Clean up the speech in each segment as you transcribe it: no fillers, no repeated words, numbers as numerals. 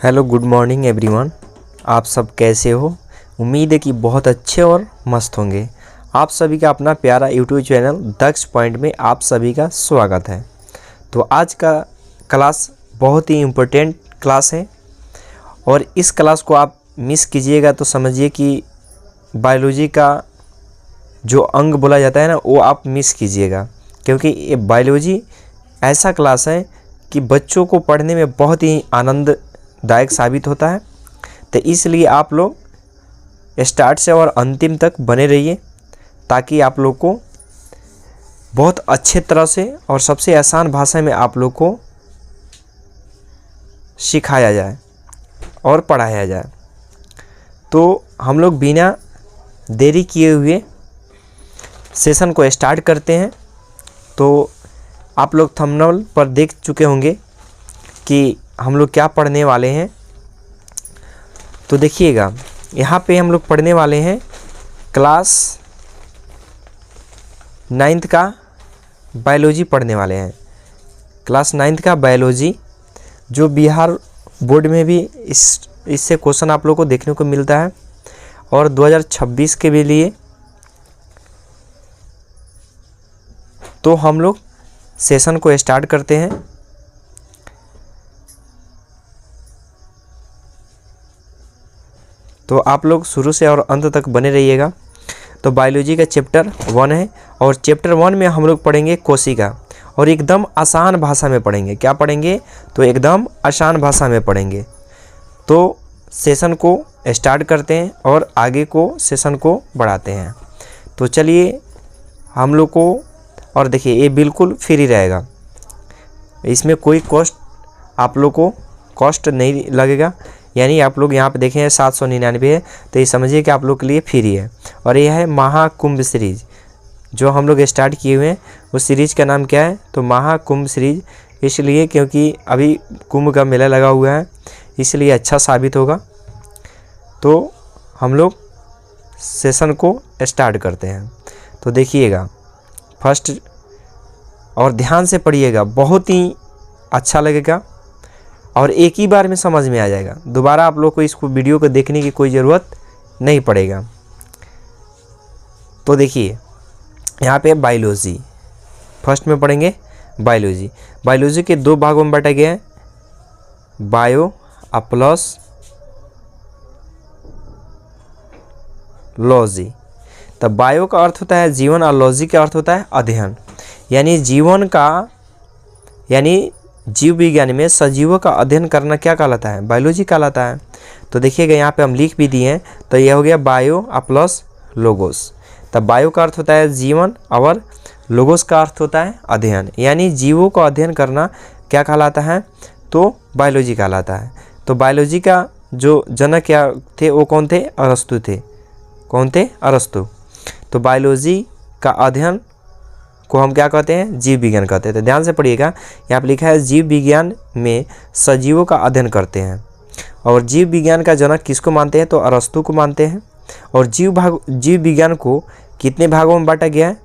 Hello good morning everyone. आप सब कैसे हो? उम्मीद है कि बहुत अच्छे और मस्त होंगे। आप सभी का अपना प्यारा यूट्यूब चैनल दक्ष पॉइंट में आप सभी का स्वागत है। तो आज का क्लास बहुत ही इम्पोर्टेंट क्लास है और इस क्लास को आप मिस कीजिएगा तो समझिए कि बायोलॉजी का जो अंग बोला जाता है ना, वो आप मिस कीजिएगा, क्योंकि ये बायोलॉजी ऐसा क्लास है कि बच्चों को पढ़ने में बहुत ही आनंददायक साबित होता है। तो इसलिए आप लोग स्टार्ट से और अंतिम तक बने रहिए ताकि आप लोग को बहुत अच्छे तरह से और सबसे आसान भाषा में आप लोग को सिखाया जाए और पढ़ाया जाए। तो हम लोग बिना देरी किए हुए सेशन को स्टार्ट करते हैं। तो आप लोग थंबनेल पर देख चुके होंगे कि हम लोग क्या पढ़ने वाले हैं। तो देखिएगा, यहाँ पे हम लोग पढ़ने वाले हैं क्लास 9th का बायोलॉजी पढ़ने वाले हैं। क्लास 9th का बायोलॉजी जो बिहार बोर्ड में भी इससे क्वेश्चन आप लोग को देखने को मिलता है और 2026 के भी लिए। तो हम लोग सेशन को स्टार्ट करते हैं। तो आप लोग शुरू से और अंत तक बने रहिएगा। तो बायोलॉजी का चैप्टर 1 है और चैप्टर 1 में हम लोग पढ़ेंगे कोशिका और एकदम आसान भाषा में पढ़ेंगे। क्या पढ़ेंगे? तो एकदम आसान भाषा में पढ़ेंगे। तो सेशन को स्टार्ट करते हैं और आगे को सेशन को बढ़ाते हैं। तो चलिए हम लोग को, और देखिए ये बिल्कुल फ्री रहेगा, इसमें कोई कॉस्ट आप लोग को कॉस्ट नहीं लगेगा। यानी आप लोग यहाँ पे देखें 799 है, तो ये समझिए कि आप लोग के लिए फ्री है। और यह है महाकुंभ सीरीज जो हम लोग स्टार्ट किए हुए हैं। उस सीरीज़ का नाम क्या है? तो महाकुंभ सीरीज, इसलिए क्योंकि अभी कुंभ का मेला लगा हुआ है, इसलिए अच्छा साबित होगा। तो हम लोग सेशन को स्टार्ट करते हैं। तो देखिएगा फर्स्ट, और ध्यान से पढ़िएगा, बहुत ही अच्छा लगेगा और एक ही बार में समझ में आ जाएगा। दोबारा आप लोग को इसको वीडियो को देखने की कोई ज़रूरत नहीं पड़ेगा। तो देखिए यहाँ पे बायोलॉजी फर्स्ट में पढ़ेंगे। बायोलॉजी बायोलॉजी के दो भागों में बांटा गया है, बायो प्लस लॉजी। तब बायो का अर्थ होता है जीवन और लॉजी का अर्थ होता है अध्ययन। यानी जीवन का, यानी जीव विज्ञान में सजीवों का अध्ययन करना क्या कहलाता है? बायोलॉजी कहलाता है। तो देखिएगा यहाँ पे हम लिख भी दिए हैं। तो यह हो गया बायो प्लस लोगोस। तब बायो का अर्थ होता है जीवन और लोगोस का अर्थ होता है अध्ययन। यानी जीवों का अध्ययन करना क्या कहलाता है? तो बायोलॉजी कहलाता है। तो बायोलॉजी का जो जनक क्या थे, वो कौन थे? अरस्तु थे। कौन थे? अरस्तु। तो बायोलॉजी का अध्ययन को हम क्या कहते हैं? जीव विज्ञान कहते हैं। तो ध्यान से पढ़िएगा, यहाँ पर लिखा है जीव विज्ञान में सजीवों का अध्ययन करते हैं। और जीव विज्ञान का जनक किसको मानते हैं? तो अरस्तु को मानते हैं। और जीव विज्ञान को कितने भागों में बांटा गया है?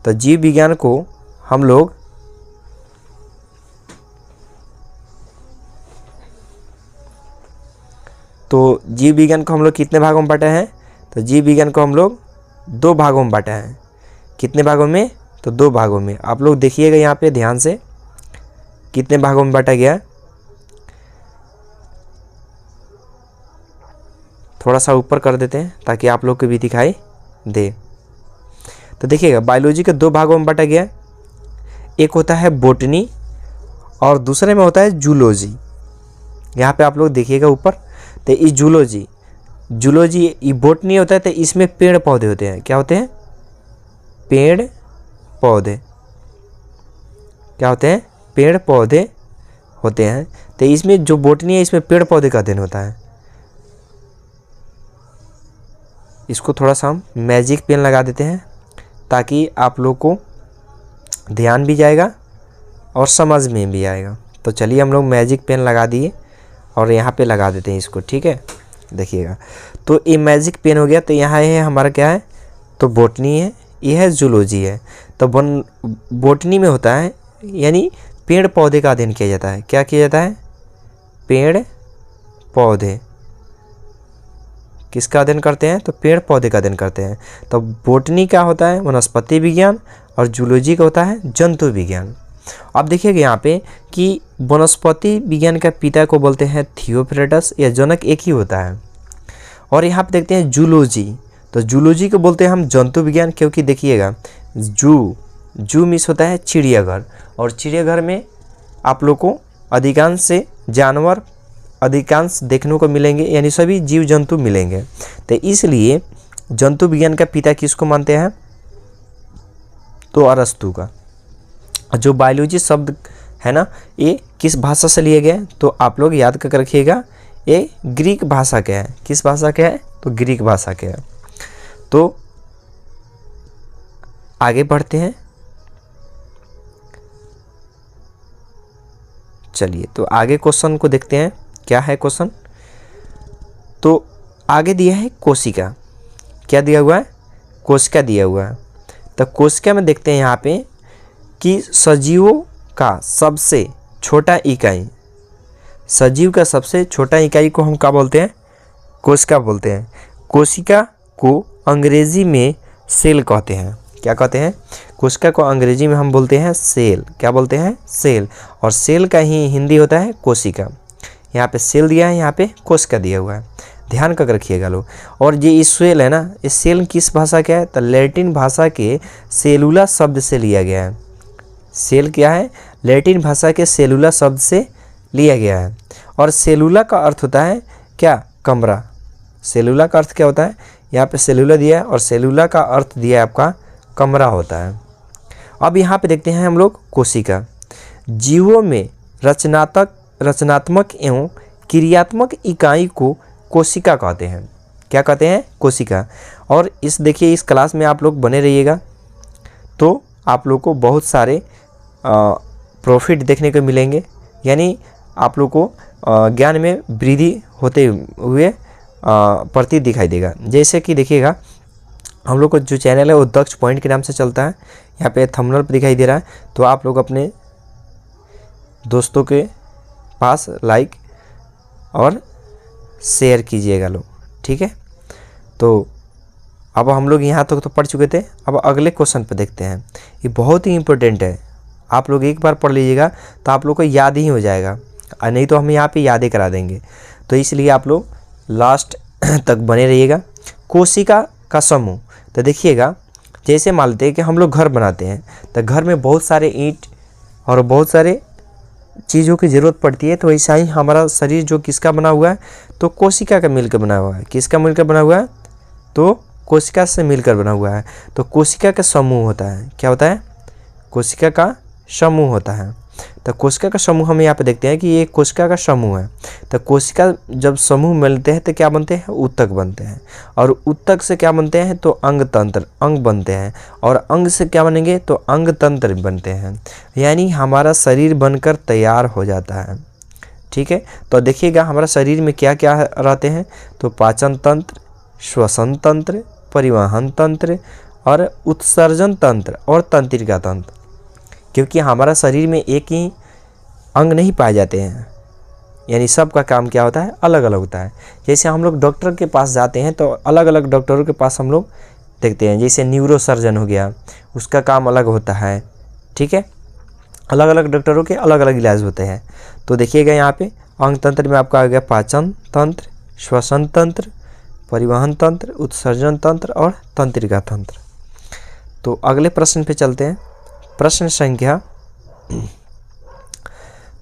तो जीव विज्ञान को हम लोग कितने भागों में बांटे हैं? तो जीव विज्ञान को हम लोग 2 भागों में बांटा है। कितने भागों में? तो 2 भागों में। आप लोग देखिएगा यहाँ पे ध्यान से कितने भागों में बांटा गया है। थोड़ा सा ऊपर कर देते हैं ताकि आप लोग को भी दिखाई दे। तो देखिएगा बायोलॉजी के 2 भागों में बांटा गया है। एक होता है बोटनी और दूसरे में होता है जूलॉजी। यहाँ पे आप लोग देखिएगा ऊपर, तो ये जूलॉजी ये बोटनी होता है। तो इसमें पेड़ पौधे होते हैं। क्या होते हैं? पेड़ पौधे। क्या होते हैं? पेड़ पौधे होते हैं। तो इसमें जो बोटनी है, इसमें पेड़ पौधे का अध्ययन होता है। इसको थोड़ा सा हम मैजिक पेन लगा देते हैं ताकि आप लोग को ध्यान भी जाएगा और समझ में भी आएगा। तो चलिए हम लोग मैजिक पेन लगा दिए और यहाँ पे लगा देते हैं इसको। ठीक है, देखिएगा। तो ये मैजिक पेन हो गया। तो यहाँ है हमारा क्या है? तो बोटनी है, यह है जूलॉजी है। तो बोटनी में होता है, यानी पेड़ पौधे का अध्ययन किया जाता है। क्या किया जाता है? पेड़ पौधे किसका अध्ययन करते हैं? तो पेड़ पौधे का अध्ययन करते हैं। तो बोटनी क्या होता है? वनस्पति विज्ञान। और जूलॉजी का होता है जंतु विज्ञान। अब देखिएगा यहाँ पे कि वनस्पति विज्ञान का पिता को बोलते हैं थियोफ्रेटस, या जनक एक ही होता है। और यहाँ पे देखते हैं जूलॉजी, तो जूलॉजी को बोलते हैं हम जंतु विज्ञान, क्योंकि देखिएगा जू मीन्स होता है चिड़ियाघर, और चिड़ियाघर में आप लोग को अधिकांश से जानवर अधिकांश देखने को मिलेंगे, यानी सभी जीव जंतु मिलेंगे। तो इसलिए जंतु विज्ञान का पिता किसको मानते हैं? तो अरस्तु का। जो बायोलॉजी शब्द है ना, ये किस भाषा से लिए गए? तो आप लोग याद कर रखिएगा, ये ग्रीक भाषा के है। किस भाषा के है? तो ग्रीक भाषा के है। तो आगे बढ़ते हैं। चलिए, तो आगे क्वेश्चन को देखते हैं, क्या है क्वेश्चन। तो आगे दिया है कोशिका। क्या दिया हुआ है? कोशिका दिया हुआ है। तो कोशिका में देखते हैं यहाँ पे कि सजीवों का सबसे छोटा इकाई, सजीव का सबसे छोटा इकाई को हम क्या बोलते हैं? कोशिका बोलते हैं। कोशिका को अंग्रेजी में सेल कहते हैं। क्या कहते हैं? कोशिका को अंग्रेजी में हम बोलते हैं सेल। क्या बोलते हैं? सेल। और सेल का ही हिंदी होता है कोशिका। यहाँ पे सेल दिया है, यहाँ पे कोशिका दिया हुआ है, ध्यान कर रखिएगा लोग। और ये सेल है ना, इस सेल किस भाषा का है? तो लैटिन भाषा के सेलुला शब्द से लिया गया है। सेल क्या है? लैटिन भाषा के सेलुला शब्द से लिया गया है। और सेलुला का अर्थ होता है क्या? कमरा। सेलुला का अर्थ क्या होता है? यहाँ पे सेलुला दिया है और सेलुला का अर्थ दिया है आपका कमरा होता है। अब यहाँ पे देखते हैं हम लोग कोशिका। जीवों में रचनात्मक एवं क्रियात्मक इकाई को कोशिका कहते हैं। क्या कहते हैं? कोशिका। और इस देखिए, इस क्लास में आप लोग बने रहिएगा, तो आप लोग को बहुत सारे प्रॉफिट देखने को मिलेंगे, यानी आप लोग को ज्ञान में वृद्धि होते हुए प्रतीत दिखाई देगा। जैसे कि देखिएगा, हम लोग को जो चैनल है वो दक्ष पॉइंट के नाम से चलता है। यहाँ पे थंबनेल पर दिखाई दे रहा है, तो आप लोग अपने दोस्तों के पास लाइक और शेयर कीजिएगा लोग, ठीक है। तो अब हम लोग यहाँ तक तो पढ़ चुके थे। अब अगले क्वेश्चन पे देखते हैं। ये बहुत ही इम्पोर्टेंट है, आप लोग एक बार पढ़ लीजिएगा तो आप लोग को याद ही हो जाएगा, और नहीं तो हम यहाँ पे यादें करा देंगे। तो इसलिए आप लोग लास्ट तक बने रहिएगा। कोशिका का समूह, तो देखिएगा, जैसे मान लेते हैं कि हम लोग घर बनाते हैं, तो घर में बहुत सारे ईंट और बहुत सारे चीज़ों की ज़रूरत पड़ती है। तो ऐसा ही हमारा शरीर जो किसका बना हुआ है? तो कोशिका का मिलकर बना हुआ है। किसका मिलकर बना हुआ है? तो कोशिका से मिलकर बना हुआ है। तो कोशिका का समूह होता है। क्या होता है? कोशिका का समूह होता है। तो कोशिका का समूह हम यहाँ पे देखते हैं कि ये कोशिका का समूह है। तो कोशिका जब समूह मिलते हैं तो क्या बनते हैं? ऊतक बनते हैं। और ऊतक से क्या बनते हैं? तो अंग तंत्र, अंग बनते हैं। और अंग से क्या बनेंगे? तो अंग तंत्र बनते हैं, यानी हमारा शरीर बनकर तैयार हो जाता है, ठीक है। तो देखिएगा हमारा शरीर में क्या क्या रहते हैं? तो पाचन तंत्र, श्वसन तंत्र, परिवहन तंत्र और उत्सर्जन तंत्र और तंत्रिका तंत्र। क्योंकि हमारा शरीर में एक ही अंग नहीं पाए जाते हैं, यानी सबका काम क्या होता है? अलग अलग होता है। जैसे हम लोग डॉक्टर के पास जाते हैं तो अलग अलग डॉक्टरों के पास हम लोग देखते हैं। जैसे न्यूरो सर्जन हो गया, उसका काम अलग होता है, ठीक है। अलग अलग डॉक्टरों के अलग अलग इलाज होते हैं। तो देखिएगा यहाँ पे अंग तंत्र में आपका आ गया पाचन तंत्र, श्वसन तंत्र, परिवहन तंत्र, उत्सर्जन तंत्र और तंत्रिका तंत्र। तो अगले प्रश्न पे चलते हैं। प्रश्न संख्या,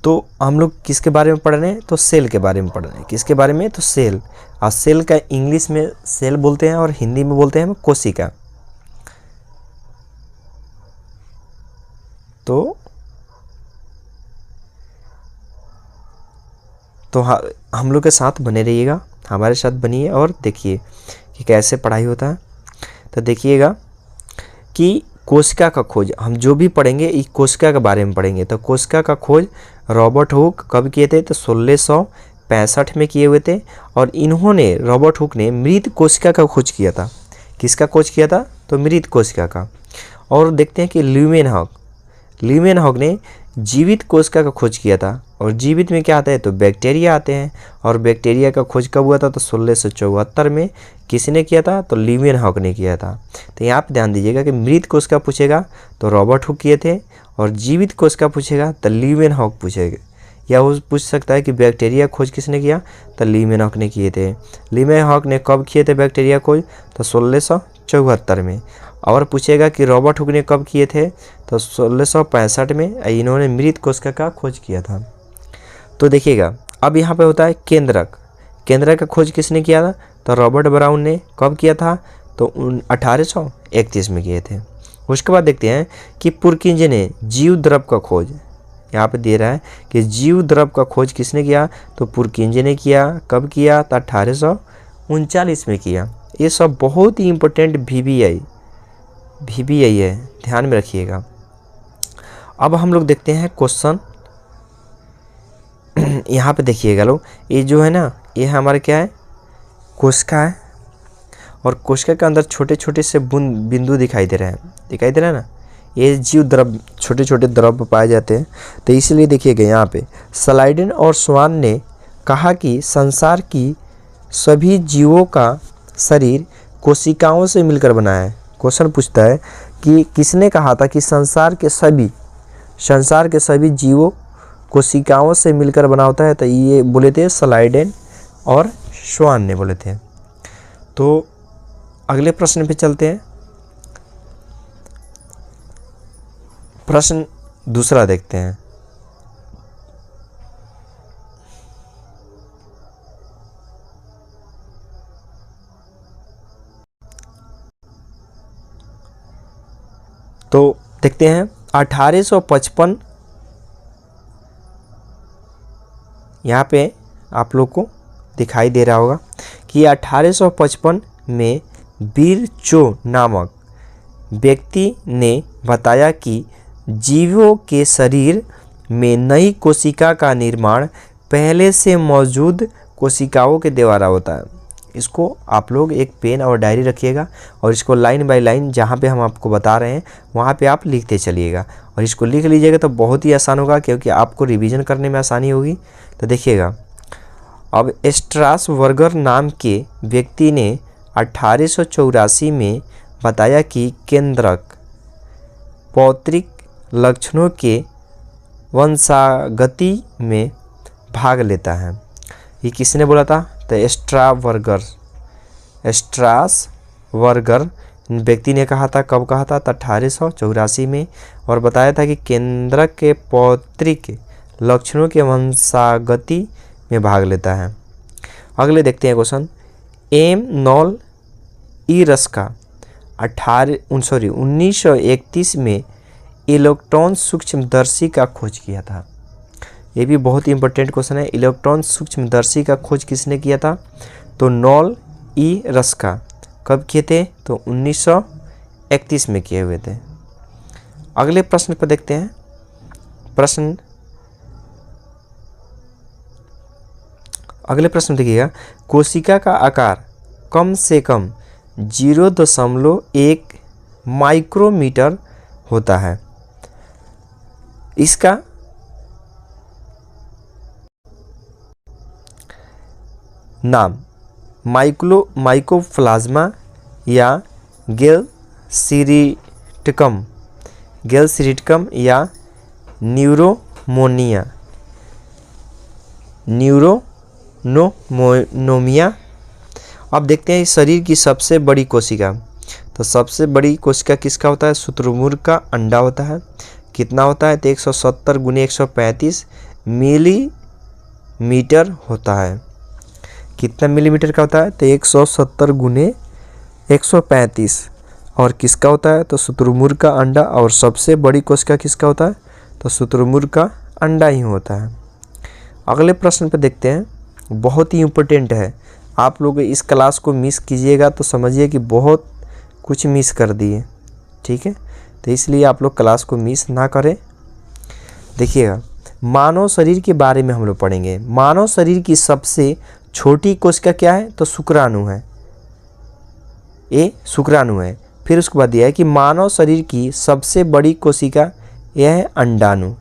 तो हम लोग किसके बारे में पढ़ रहे हैं? तो सेल के बारे में पढ़ रहे हैं। किसके बारे में? तो सेल। और सेल का इंग्लिश में सेल बोलते हैं और हिंदी में बोलते हैं कोशिका। तो हम लोग के साथ बने रहिएगा, हमारे साथ बनिए और देखिए कि कैसे पढ़ाई होता है। तो देखिएगा कि कोशिका का खोज, हम जो भी पढ़ेंगे इस कोशिका के बारे में पढ़ेंगे। तो कोशिका का खोज रॉबर्ट हुक कब किए थे? तो 1665 में किए हुए थे। और इन्होंने, रॉबर्ट हुक ने मृत कोशिका का खोज किया था। किसका खोज किया था? तो मृत कोशिका का। और देखते हैं कि लीवेनहॉक ने जीवित कोशिका का खोज किया था। और जीवित में क्या आता है, तो बैक्टीरिया आते हैं। और बैक्टीरिया का खोज कब हुआ था, तो 1674 में किसने किया था, तो लीवेनहॉक ने किया था। तो यहाँ पे ध्यान दीजिएगा कि मृत कोशिका पूछेगा तो रॉबर्ट हुक किए थे, और जीवित कोशिका पूछेगा तो लीवेनहॉक पूछेगा। या वो पूछ सकता है कि बैक्टीरिया खोज किसने किया, तो लीवेनहॉक ने किए थे। लीवेनहॉक ने कब किए थे बैक्टीरिया खोज, तो 1674 में। और पूछेगा कि रॉबर्ट हुक ने कब किए थे, तो 1665 में इन्होंने मृत कोशिका का खोज किया था। तो देखिएगा अब यहाँ पे होता है केंद्रक। केंद्रक का खोज किसने किया था, तो रॉबर्ट ब्राउन ने कब किया था, तो 1831 में किए थे। उसके बाद देखते हैं कि पुरकिंजे ने जीव द्रव का खोज, यहाँ पे दे रहा है कि जीव द्रव का खोज किसने किया, तो पुरकिंजे ने किया। कब किया, तो 1839 में किया। ये सब बहुत ही इम्पोर्टेंट VBI है, ध्यान में रखिएगा। अब हम लोग देखते हैं क्वेश्चन। यहाँ पे देखिएगा लोग, ये जो है ना, ये हमारा क्या है, कोशिका है। और कोशिका के अंदर छोटे छोटे से बिंदु दिखाई दे रहे हैं ना, ये जीव द्रव, छोटे छोटे द्रव पाए जाते हैं। तो इसलिए देखिएगा यहाँ पे स्लाइडेन और स्वान ने कहा कि संसार की सभी जीवों का शरीर कोशिकाओं से मिलकर बना है। क्वेश्चन पूछता है कि किसने कहा था कि संसार के सभी जीवों कोशिकाओं से मिलकर बना होता है, तो ये बोले थे स्लाइडेन और स्वान ने बोले थे। तो अगले प्रश्न पे चलते हैं। प्रश्न दूसरा देखते हैं। तो देखते हैं 1855, यहाँ पे आप लोग को दिखाई दे रहा होगा कि 1855 में बिरचो नामक व्यक्ति ने बताया कि जीवों के शरीर में नई कोशिका का निर्माण पहले से मौजूद कोशिकाओं के द्वारा होता है। इसको आप लोग एक पेन और डायरी रखिएगा, और इसको लाइन बाय लाइन जहाँ पे हम आपको बता रहे हैं वहाँ पे आप लिखते चलिएगा। और इसको लिख लीजिएगा तो बहुत ही आसान होगा, क्योंकि आपको रिवीजन करने में आसानी होगी। तो देखिएगा, अब स्ट्रासबर्गर नाम के व्यक्ति ने 1884 में बताया कि केंद्रक पौत्रिक लक्षणों के वंशागति में भाग लेता है। ये किसने बोला था, तो स्ट्रासबर्गर व्यक्ति ने कहा था। कब कहा था, तो 1884 में। और बताया था कि केंद्रक के पौत्रिक लक्षणों के वंशागति में भाग लेता है। अगले देखते हैं क्वेश्चन। एम नॉल ईरस्का 1931 में इलेक्ट्रॉन सूक्ष्मदर्शी का खोज किया था। ये भी बहुत ही इंपॉर्टेंट क्वेश्चन है। इलेक्ट्रॉन सूक्ष्मदर्शी का खोज किसने किया था, तो नॉल ईरस्का। कब किए थे, तो 1931 में किए हुए थे। अगले प्रश्न पर देखते हैं। अगले प्रश्न देखिएगा, कोशिका का आकार कम से कम 0.1 माइक्रोमीटर होता है। इसका नाम माइकोप्लाज्मा या गैलसीरिटकम या न्यूरोनोमिया। अब देखते हैं शरीर की सबसे बड़ी कोशिका। तो सबसे बड़ी कोशिका किसका होता है, शुतुरमुर्ग का अंडा होता है। कितना होता है, तो 170 × 135 मिलीमीटर होता है। कितना मिलीमीटर का होता है, तो 170 × 135। और किसका होता है, तो शुतुरमुर्ग का अंडा। और सबसे बड़ी कोशिका किसका होता है, तो शुतुरमुर्ग का अंडा ही होता है। अगले प्रश्न पे देखते हैं, बहुत ही इम्पोर्टेंट है। आप लोग इस क्लास को मिस कीजिएगा तो समझिए कि बहुत कुछ मिस कर दिए, ठीक है। तो इसलिए आप लोग क्लास को मिस ना करें। देखिएगा, मानव शरीर के बारे में हम लोग पढ़ेंगे। मानव शरीर की सबसे छोटी कोशिका क्या है, तो शुक्राणु है। ये शुक्राणु है। फिर उसके बाद दिया है कि मानव शरीर की सबसे बड़ी कोशिका यह है अंडाणु।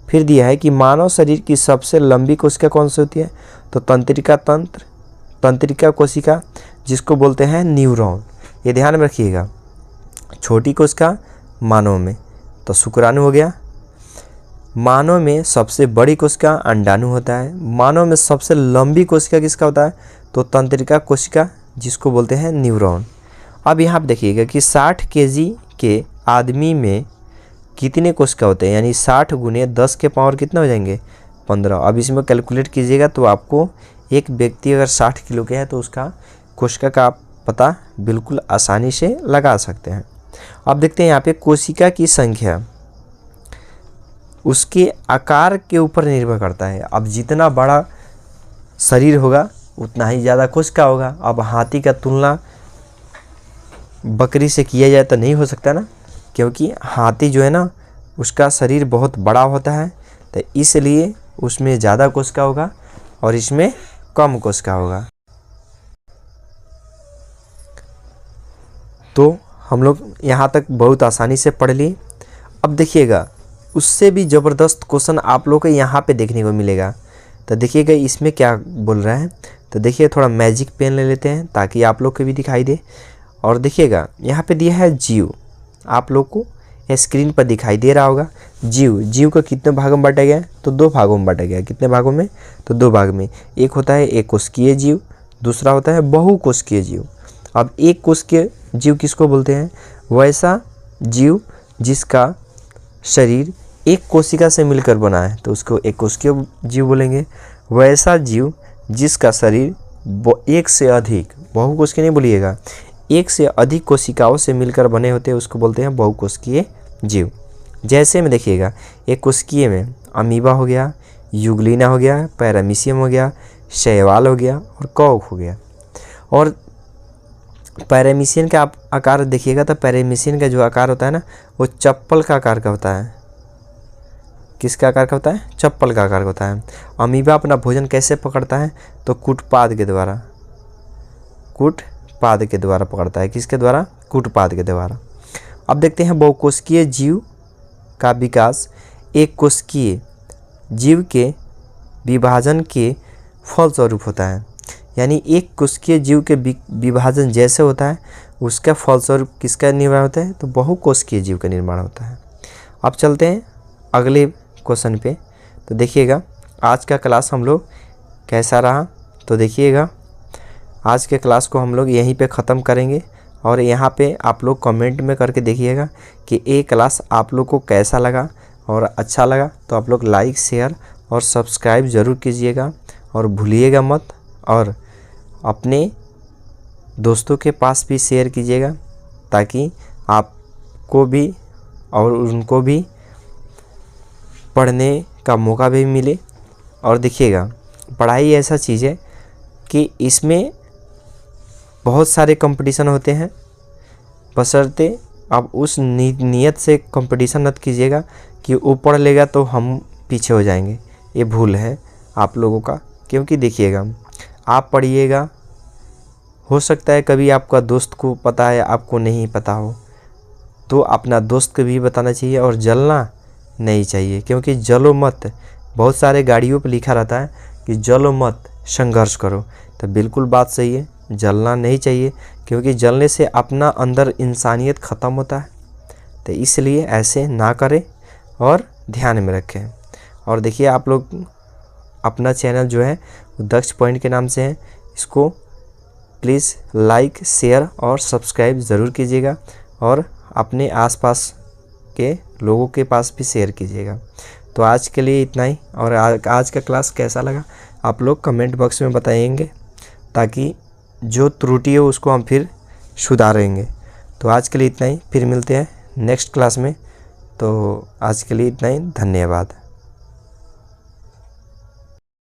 फिर दिया है कि मानव शरीर की सबसे लंबी कोशिका कौन सी होती है, तो तंत्रिका कोशिका जिसको बोलते हैं न्यूरॉन। ये ध्यान में रखिएगा। छोटी कोशिका मानव में तो शुक्राणु हो गया। मानव में सबसे बड़ी कोशिका अंडाणु होता है। मानव में सबसे लंबी कोशिका किसका होता है, तो तंत्रिका कोशिका जिसको बोलते हैं न्यूरॉन। अब यहाँ पे देखिएगा कि 60 केजी के आदमी में कितने कोशिका होते हैं, यानी 60 गुने 10 के पावर कितना हो जाएंगे, 15। अब इसमें कैलकुलेट कीजिएगा तो आपको एक व्यक्ति अगर 60 किलो के है तो उसका कोशिका का आप पता बिल्कुल आसानी से लगा सकते हैं। अब देखते हैं यहाँ पे कोशिका की संख्या उसके आकार के ऊपर निर्भर करता है। अब जितना बड़ा शरीर होगा उतना ही ज़्यादा कोशिका होगा। अब हाथी का तुलना बकरी से किया जाए तो नहीं हो सकता ना, क्योंकि हाथी जो है ना उसका शरीर बहुत बड़ा होता है, तो इसलिए उसमें ज़्यादा कोशिका होगा और इसमें कम कोशिका होगा। तो हम लोग यहाँ तक बहुत आसानी से पढ़ लिए। अब देखिएगा उससे भी ज़बरदस्त क्वेश्चन आप लोग को यहाँ पे देखने को मिलेगा। तो देखिएगा इसमें क्या बोल रहा है, तो देखिए थोड़ा मैजिक पेन ले लेते हैं ताकि आप लोग को भी दिखाई दे। और देखिएगा यहाँ पे दिया है जीव, आप लोग को स्क्रीन पर दिखाई दे रहा होगा। जीव को कितने भागों में बांटा गया है, तो 2 भागों में बांटा गया है। कितने भागों में, तो 2 भाग में। एक होता है एक कोशिकीय जीव, दूसरा होता है बहुकोशिकीय जीव। अब एक कोशिकीय जीव किसको बोलते हैं, वैसा जीव जिसका शरीर एक कोशिका से मिलकर बना है तो उसको एक कोशिकीय जीव बोलेंगे। वैसा जीव जिसका शरीर एक से अधिक, बहुकोशिकीय नहीं बोलिएगा, एक से अधिक कोशिकाओं से मिलकर बने होते हैं उसको बोलते हैं बहुकोशिकीय जीव। जैसे में देखिएगा एक कोशिकीय में अमीबा हो गया, युगलिना हो गया, पैरामीशियम हो गया, शैवाल हो गया और कॉक हो गया। और पैरामीशियन का आप आकार देखिएगा तो पैरामीशियन का जो आकार होता है ना वो चप्पल का आकार का होता है। किसका आकार का होता है, चप्पल का आकार का होता है। अमीबा अपना भोजन कैसे पकड़ता है, तो कूटपाद के द्वारा पकड़ता है। किसके द्वारा, कूटपाद के द्वारा। अब देखते हैं बहुकोशिकीय जीव का विकास एक कोशिकीय जीव के विभाजन के फलस्वरूप होता है। यानी एक कोशिकीय जीव के विभाजन जैसे होता है उसका फलस्वरूप किसका निर्माण होता है, तो बहुकोशिकीय जीव का निर्माण होता है। अब चलते हैं अगले क्वेश्चन पे। तो देखिएगा आज का क्लास हम लोग कैसा रहा, तो देखिएगा आज के क्लास को हम लोग यहीं पे ख़त्म करेंगे। और यहाँ पे आप लोग कमेंट में करके देखिएगा कि ये क्लास आप लोग को कैसा लगा, और अच्छा लगा तो आप लोग लाइक शेयर और सब्सक्राइब ज़रूर कीजिएगा और भूलिएगा मत। और अपने दोस्तों के पास भी शेयर कीजिएगा ताकि आपको भी और उनको भी पढ़ने का मौका भी मिले। और देखिएगा पढ़ाई ऐसा चीज़ है कि इसमें बहुत सारे कंपटीशन होते हैं, बशर्ते आप उस नीयत से कंपटीशन मत कीजिएगा कि वो पढ़ लेगा तो हम पीछे हो जाएंगे। ये भूल है आप लोगों का, क्योंकि देखिएगा आप पढ़िएगा, हो सकता है कभी आपका दोस्त को पता है आपको नहीं पता हो, तो अपना दोस्त को भी बताना चाहिए और जलना नहीं चाहिए। क्योंकि जलो मत, बहुत सारे गाड़ियों पर लिखा रहता है कि जलो मत संघर्ष करो, तो बिल्कुल बात सही है, जलना नहीं चाहिए। क्योंकि जलने से अपना अंदर इंसानियत ख़त्म होता है, तो इसलिए ऐसे ना करें और ध्यान में रखें। और देखिए आप लोग अपना चैनल जो है वो दक्ष पॉइंट के नाम से है, इसको प्लीज़ लाइक शेयर और सब्सक्राइब ज़रूर कीजिएगा और अपने आसपास के लोगों के पास भी शेयर कीजिएगा। तो आज के लिए इतना ही, और आज का क्लास कैसा लगा आप लोग कमेंट बॉक्स में बताएंगे ताकि जो त्रुटि हो उसको हम फिर सुधारेंगे। तो आज के लिए इतना ही, फिर मिलते हैं नेक्स्ट क्लास में। तो आज के लिए इतना ही, धन्यवाद।